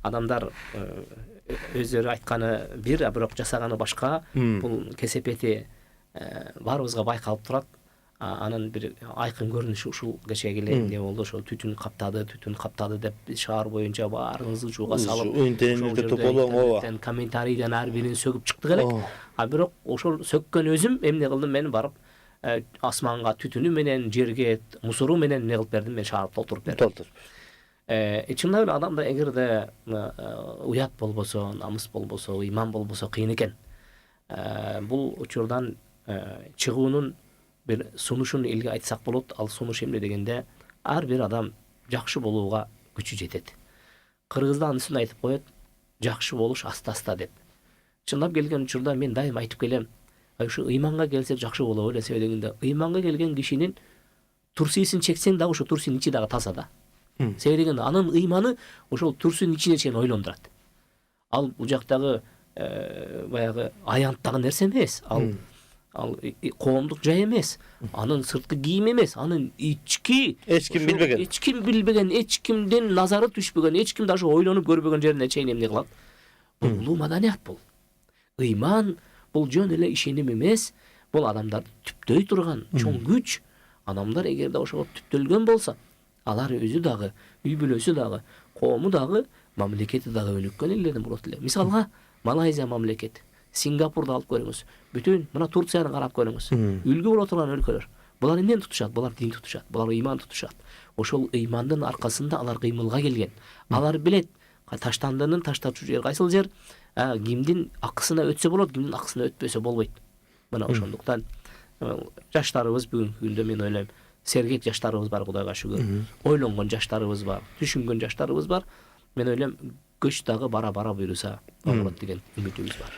адамдар өздөрү айтканы бир, бирок жасаганы башка. Бул кесепети баарыбызга байкалып турат. Анын бир айкын көрүнүшү ушул кечеги эле эмне болду, ошол түтүн каптады деп шаар боюнча баарыңызды жууга салып, интернетте тополоң ооба. Комментарийден ар бирин сөгүп чыктык элек. Бирок ошол сөккөн өзүм эмне кылдым, мен барып асманга түтүнү менен, жерге мусору менен эмне кылып бердим, мен шаарып толтуруп бердим. Чындап эле адамда эгерде уят болбосо, намыс болбосо, ыйман болбосо кыйын экен. Бул учурдан чыгуунун бир сунушун элге айтсак болот. Ал сунуш эмне дегенде, ар бир адам жакшы болууга күчү жетет. Кыргызда анысын айтып коет, жакшы болуш аста-аста деп. Чындап келген учурда мен дайым айтып келем, ушу ыйманга келсек жакшы болобу эле, себеби дегенде ыйманга келген кишинин турсийсин чексең дагы ошо турсинин ичи дагы таза да. Себеби дегенде анын ыйманы ошол турсунун ичине чейин ойлондурат. Ал бул жактагы баягы аянттагы нерсе эмес. Ал коомдук жай эмес. Анын сырткы кийим эмес. Анын ички Эч ким билбеген. Эч ким билбеген, эч кимдин назары түшпөгөн, эч ким даже ойлонуп көрбөгөн жерине чейин эмне кылат. Бул улуу маданият бул. Ыйман бул жөн эле ишеним эмес. Бул адамдар түптөй турган чоң күч. Адамдар эгерде ошого түптөлгөн болсо, алар өзү дагы, үй бүлөсү дагы, коому дагы, мамлекети дагы өнүккөн элдерден болот эле. Мисалга, Малайзия мамлекети, Сингапурду алып көрүңүз. Бүтүн мына Турцияны карап көрүңүз. Үлгү боло турган өлкөлөр. Булар эмнени тутушат? Булар дин тутушат. Булар ыйман тутушат. Ошол ыймандын аркасында алар кыймылга келген. Алар билет, таштандынын таштачу жер кайсыл жер, кимдин акысына өтсө болот, кимдин акысына өтпөсө болбойт. Мына ошондуктан жаштарыбыз бүгүнкү күндө мен ойлойм, сергек жаштарыбыз бар, Кудайга шүгүр. Ойлонгон жаштарыбыз бар, түшүнгөн жаштарыбыз бар. Мен ойлойм, көч дагы бара-бара буйруса болот деген үмүтүбүз бар.